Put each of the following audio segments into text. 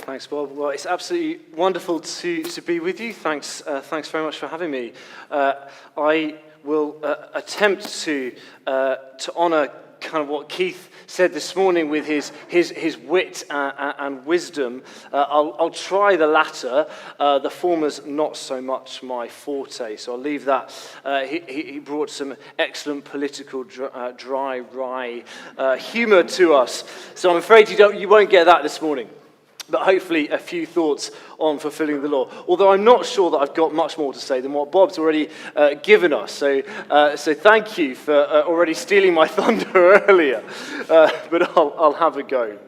Thanks, Bob. Well, it's absolutely wonderful to be with you. Thanks very much for having me. I will attempt to honour kind of what Keith said this morning with his wit and wisdom. I'll try the latter. The former's not so much my forte, so I'll leave that. He brought some excellent political dry wry humour to us, so I'm afraid you won't get that this morning. But hopefully a few thoughts on fulfilling the law. Although I'm not sure that I've got much more to say than what Bob's already given us. So thank you for already stealing my thunder earlier. But I'll have a go.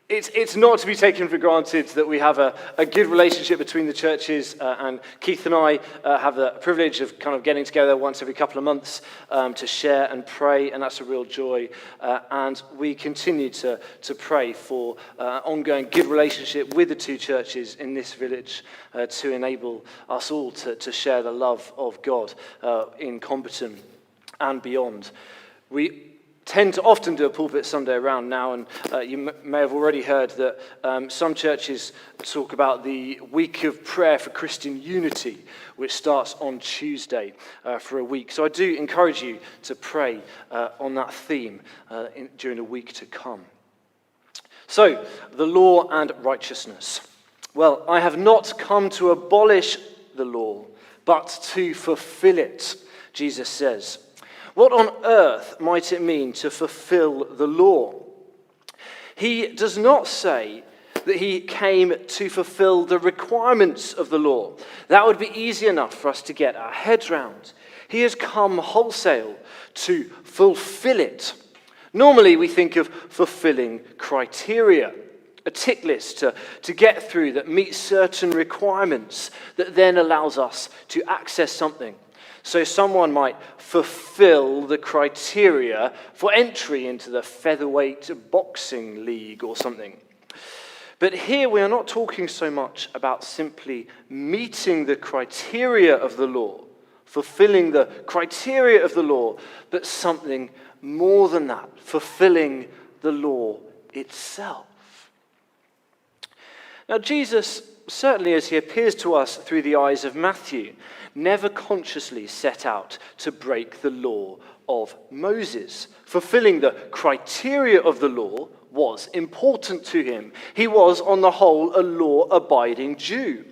It's not to be taken for granted that we have a good relationship between the churches, and Keith and I have the privilege of kind of getting together once every couple of months to share and pray, and that's a real joy. And we continue to pray for ongoing good relationship with the two churches in this village to enable us all to share the love of God in Comberton and beyond. We tend to often do a pulpit Sunday around now, and you may have already heard that some churches talk about the week of prayer for Christian unity, which starts on Tuesday for a week. So I do encourage you to pray on that theme during the week to come. So, the law and righteousness. Well, I have not come to abolish the law, but to fulfill it, Jesus says. What on earth might it mean to fulfill the law? He does not say that he came to fulfill the requirements of the law. That would be easy enough for us to get our heads round. He has come wholesale to fulfill it. Normally we think of fulfilling criteria, a tick list to get through that meets certain requirements that then allows us to access something. So someone might fulfill the criteria for entry into the featherweight boxing league or something. But here we are not talking so much about simply meeting the criteria of the law, fulfilling the criteria of the law, but something more than that, fulfilling the law itself. Now Jesus, certainly as he appears to us through the eyes of Matthew, never consciously set out to break the law of Moses. Fulfilling the criteria of the law was important to him. He was, on the whole, a law-abiding Jew.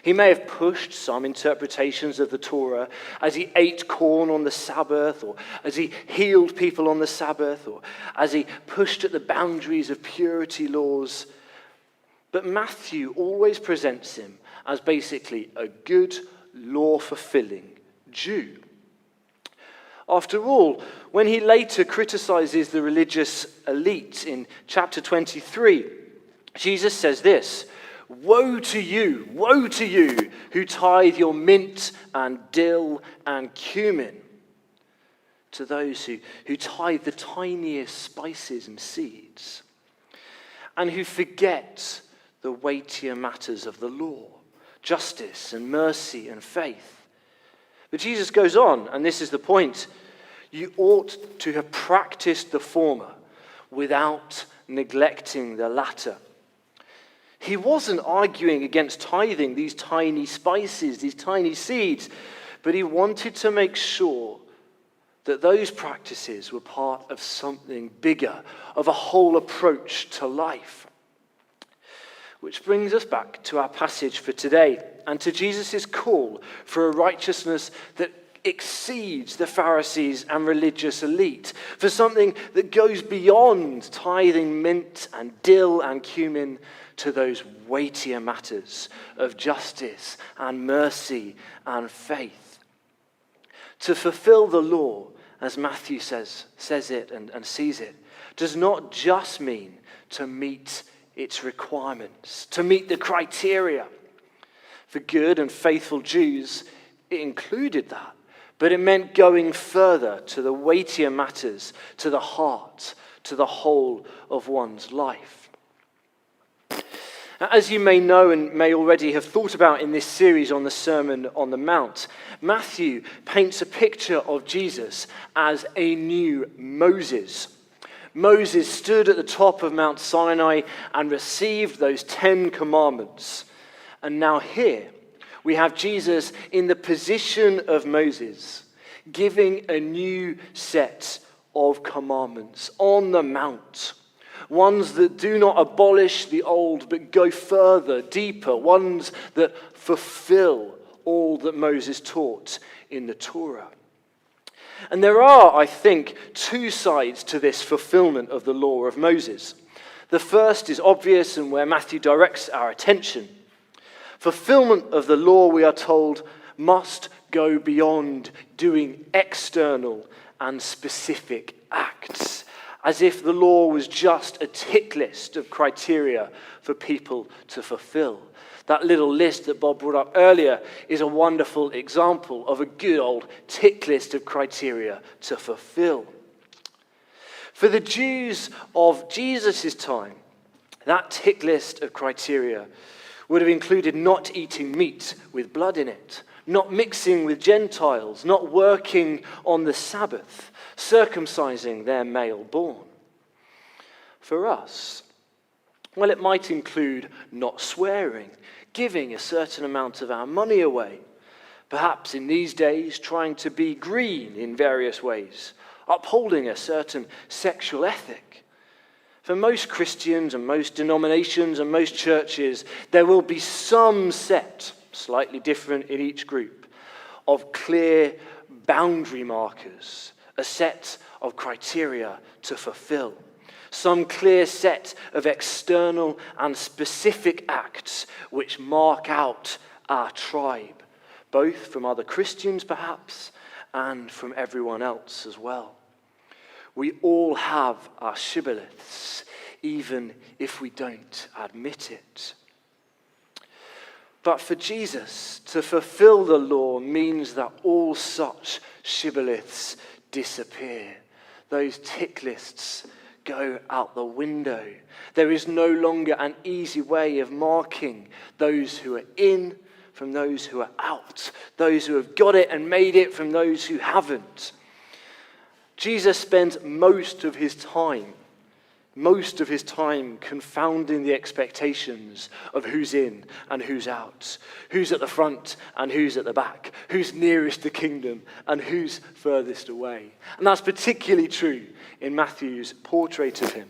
He may have pushed some interpretations of the Torah as he ate corn on the Sabbath, or as he healed people on the Sabbath, or as he pushed at the boundaries of purity laws. But Matthew always presents him as basically a good, law-fulfilling Jew. After all, when he later criticizes the religious elite in chapter 23, Jesus says this: woe to you, who tithe your mint and dill and cumin. To those who tithe the tiniest spices and seeds, and who forget the weightier matters of the law, justice and mercy and faith. But Jesus goes on, and this is the point: you ought to have practiced the former without neglecting the latter. He wasn't arguing against tithing these tiny spices, these tiny seeds, but he wanted to make sure that those practices were part of something bigger, of a whole approach to life. Which brings us back to our passage for today and to Jesus' call for a righteousness that exceeds the Pharisees and religious elite, for something that goes beyond tithing mint and dill and cumin to those weightier matters of justice and mercy and faith. To fulfill the law, as Matthew says it and sees it, does not just mean to meet its requirements, to meet the criteria. For good and faithful Jews, it included that, but it meant going further to the weightier matters, to the heart, to the whole of one's life. As you may know and may already have thought about in this series on the Sermon on the Mount, Matthew paints a picture of Jesus as a new Moses. Moses stood at the top of Mount Sinai and received those 10 commandments. And now here we have Jesus in the position of Moses, giving a new set of commandments on the mount. Ones that do not abolish the old, but go further, deeper. Ones that fulfill all that Moses taught in the Torah. And there are, I think, two sides to this fulfillment of the law of Moses. The first is obvious and where Matthew directs our attention. Fulfillment of the law, we are told, must go beyond doing external and specific acts, as if the law was just a tick list of criteria for people to fulfill. That little list that Bob brought up earlier is a wonderful example of a good old tick list of criteria to fulfill. For the Jews of Jesus' time, that tick list of criteria would have included not eating meat with blood in it, not mixing with Gentiles, not working on the Sabbath, circumcising their male born. For us, well, it might include not swearing, giving a certain amount of our money away, perhaps in these days trying to be green in various ways, upholding a certain sexual ethic. For most Christians and most denominations and most churches, there will be some set, slightly different in each group, of clear boundary markers, a set of criteria to fulfill. Some clear set of external and specific acts which mark out our tribe, both from other Christians perhaps, and from everyone else as well. We all have our shibboleths, even if we don't admit it. But for Jesus, to fulfill the law means that all such shibboleths disappear. Those tick lists go out the window. There is no longer an easy way of marking those who are in from those who are out, those who have got it and made it from those who haven't. Jesus spends most of his time confounding the expectations of who's in and who's out, who's at the front and who's at the back, who's nearest the kingdom and who's furthest away. And that's particularly true in Matthew's portrait of him.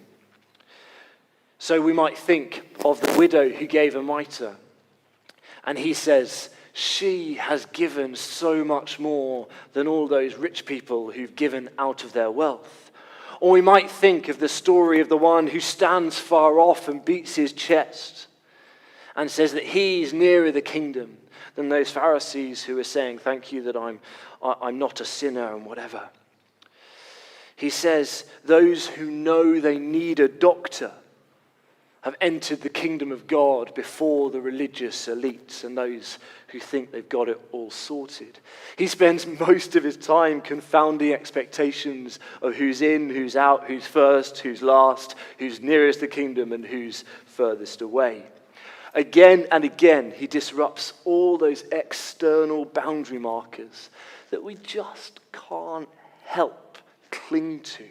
So we might think of the widow who gave a mitre, and he says, she has given so much more than all those rich people who've given out of their wealth. Or we might think of the story of the one who stands far off and beats his chest and says that he's nearer the kingdom than those Pharisees who are saying, thank you that I'm not a sinner and whatever. He says, those who know they need a doctor have entered the kingdom of God before the religious elites and those who think they've got it all sorted. He spends most of his time confounding expectations of who's in, who's out, who's first, who's last, who's nearest the kingdom and who's furthest away. Again and again, he disrupts all those external boundary markers that we just can't help cling to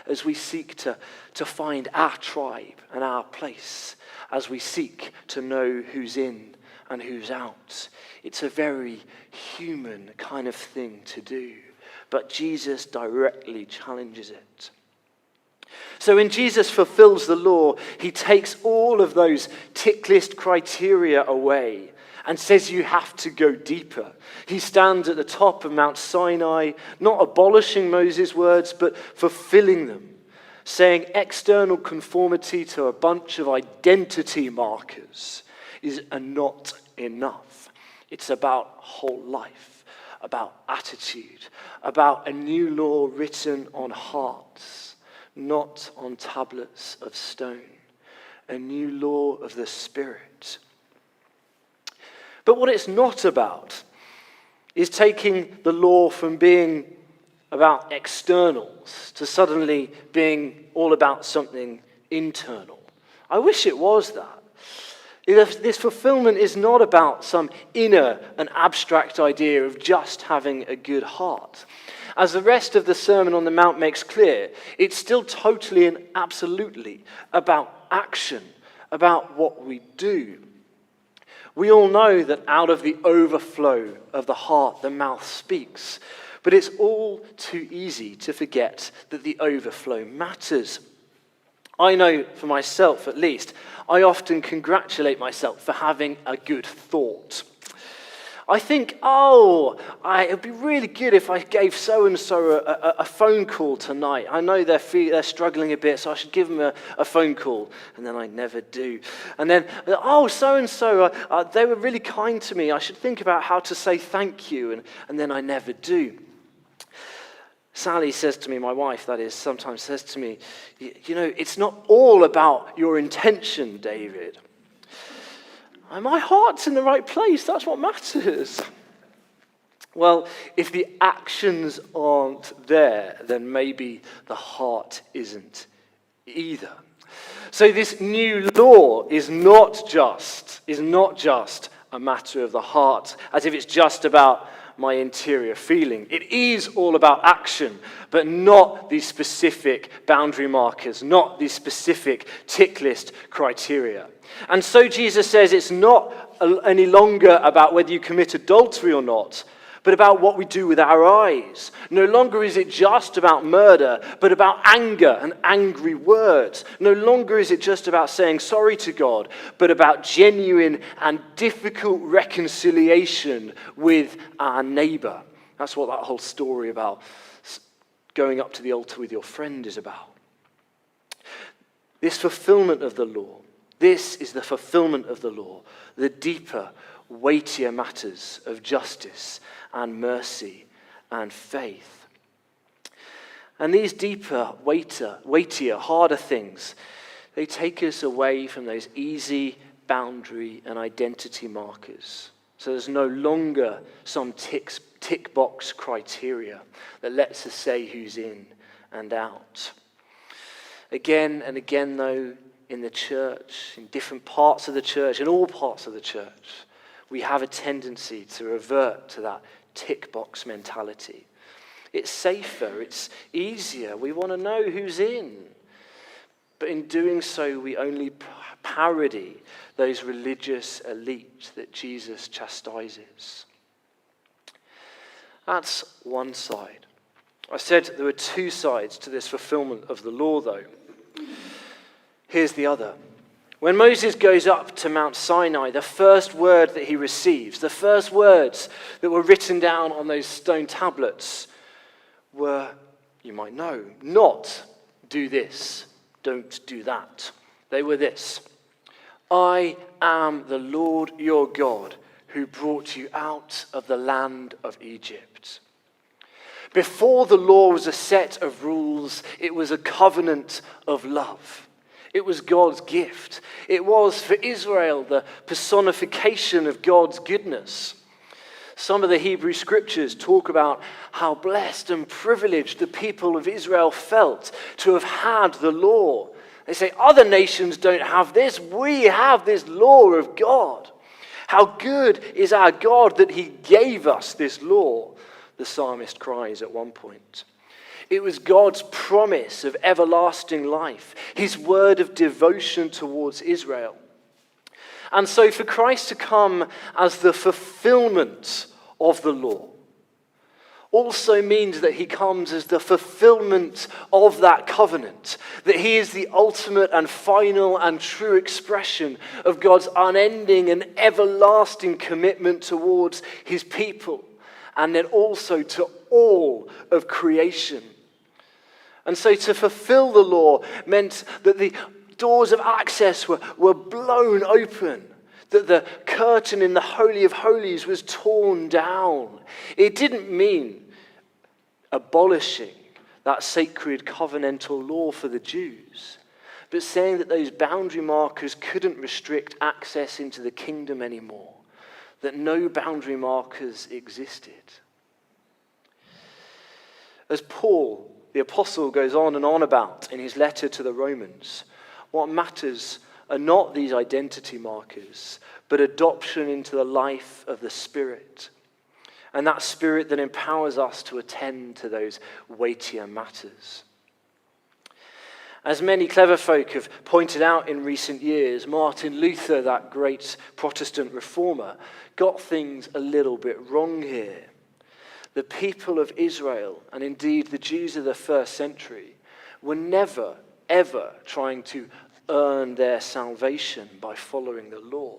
as we seek to find our tribe and our place, as we seek to know who's in and who's out. It's a very human kind of thing to do, but Jesus directly challenges it. So when Jesus fulfills the law, he takes all of those tick list criteria away and says you have to go deeper. He stands at the top of Mount Sinai, not abolishing Moses' words, but fulfilling them, saying external conformity to a bunch of identity markers is not enough. It's about whole life, about attitude, about a new law written on hearts, not on tablets of stone, a new law of the Spirit. But what it's not about is taking the law from being about externals to suddenly being all about something internal. I wish it was that. This fulfillment is not about some inner and abstract idea of just having a good heart. As the rest of the Sermon on the Mount makes clear, it's still totally and absolutely about action, about what we do. We all know that out of the overflow of the heart, the mouth speaks. But it's all too easy to forget that the overflow matters. I know for myself, at least, I often congratulate myself for having a good thought. I think, it would be really good if I gave so-and-so a phone call tonight. I know they're struggling a bit, so I should give them a phone call. And then I never do. And then, so-and-so, they were really kind to me. I should think about how to say thank you. And then I never do. Sally says to me, my wife that is, sometimes says to me, it's not all about your intention, David. And my heart's in the right place. That's what matters. Well, if the actions aren't there, then maybe the heart isn't either. So this new law is not just a matter of the heart, as if it's just about my interior feeling. It is all about action, but not these specific boundary markers, not these specific tick list criteria. And so Jesus says it's not any longer about whether you commit adultery or not, but about what we do with our eyes. No longer is it just about murder, but about anger and angry words. No longer is it just about saying sorry to God, but about genuine and difficult reconciliation with our neighbor. That's what that whole story about going up to the altar with your friend is about. This fulfillment of the law, this is the fulfillment of the law, the deeper, weightier matters of justice and mercy and faith. And these deeper, weightier, harder things, they take us away from those easy boundary and identity markers. So there's no longer some tick box criteria that lets us say who's in and out. Again and again, though, in the church, in different parts of the church, in all parts of the church, we have a tendency to revert to that tick box mentality. It's safer, it's easier, we want to know who's in. But in doing so, we only parody those religious elites that Jesus chastises. That's one side. I said there were two sides to this fulfillment of the law, though. Here's the other. When Moses goes up to Mount Sinai, the first word that he receives, the first words that were written down on those stone tablets were, you might know, not do this, don't do that. They were this: I am the Lord your God who brought you out of the land of Egypt. Before the law was a set of rules, it was a covenant of love. It was God's gift. It was, for Israel, the personification of God's goodness. Some of the Hebrew scriptures talk about how blessed and privileged the people of Israel felt to have had the law. They say, other nations don't have this. We have this law of God. How good is our God that he gave us this law, the psalmist cries at one point. It was God's promise of everlasting life, his word of devotion towards Israel. And so for Christ to come as the fulfillment of the law also means that he comes as the fulfillment of that covenant, that he is the ultimate and final and true expression of God's unending and everlasting commitment towards his people, and then also to all of creation. And so to fulfill the law meant that the doors of access were blown open, that the curtain in the Holy of Holies was torn down. It didn't mean abolishing that sacred covenantal law for the Jews, but saying that those boundary markers couldn't restrict access into the kingdom anymore, that no boundary markers existed. As Paul, the apostle, goes on and on about in his letter to the Romans, what matters are not these identity markers, but adoption into the life of the Spirit. and that Spirit that empowers us to attend to those weightier matters. As many clever folk have pointed out in recent years, Martin Luther, that great Protestant reformer, got things a little bit wrong here. The people of Israel, and indeed the Jews of the first century, were never, ever trying to earn their salvation by following the law.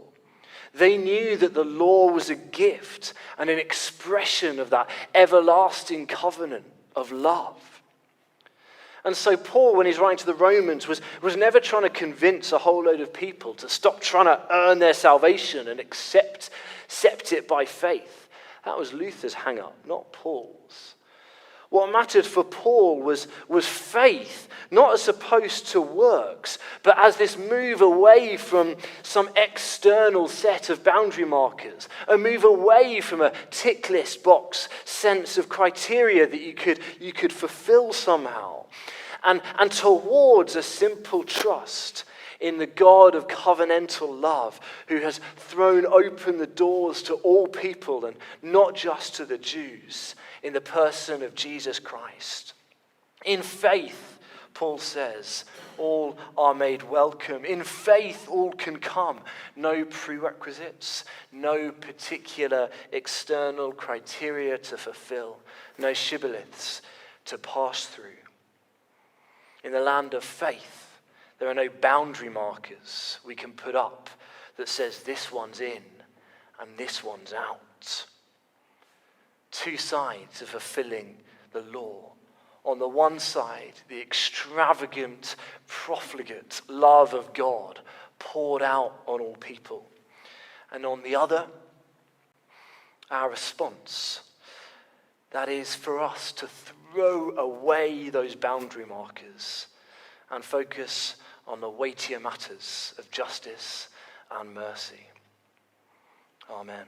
They knew that the law was a gift and an expression of that everlasting covenant of love. And so Paul, when he's writing to the Romans, was never trying to convince a whole load of people to stop trying to earn their salvation and accept it by faith. That was Luther's hang-up, not Paul's. What mattered for Paul was faith, not as opposed to works, but as this move away from some external set of boundary markers, a move away from a tick list box sense of criteria that you could fulfill somehow, and towards a simple trust in the God of covenantal love who has thrown open the doors to all people and not just to the Jews in the person of Jesus Christ. In faith, Paul says, all are made welcome. In faith, all can come. No prerequisites, no particular external criteria to fulfill, no shibboleths to pass through. In the land of faith, there are no boundary markers we can put up that says this one's in and this one's out. Two sides of fulfilling the law. On the one side, the extravagant, profligate love of God poured out on all people. And on the other, our response. That is for us to throw away those boundary markers and focus on the weightier matters of justice and mercy. Amen.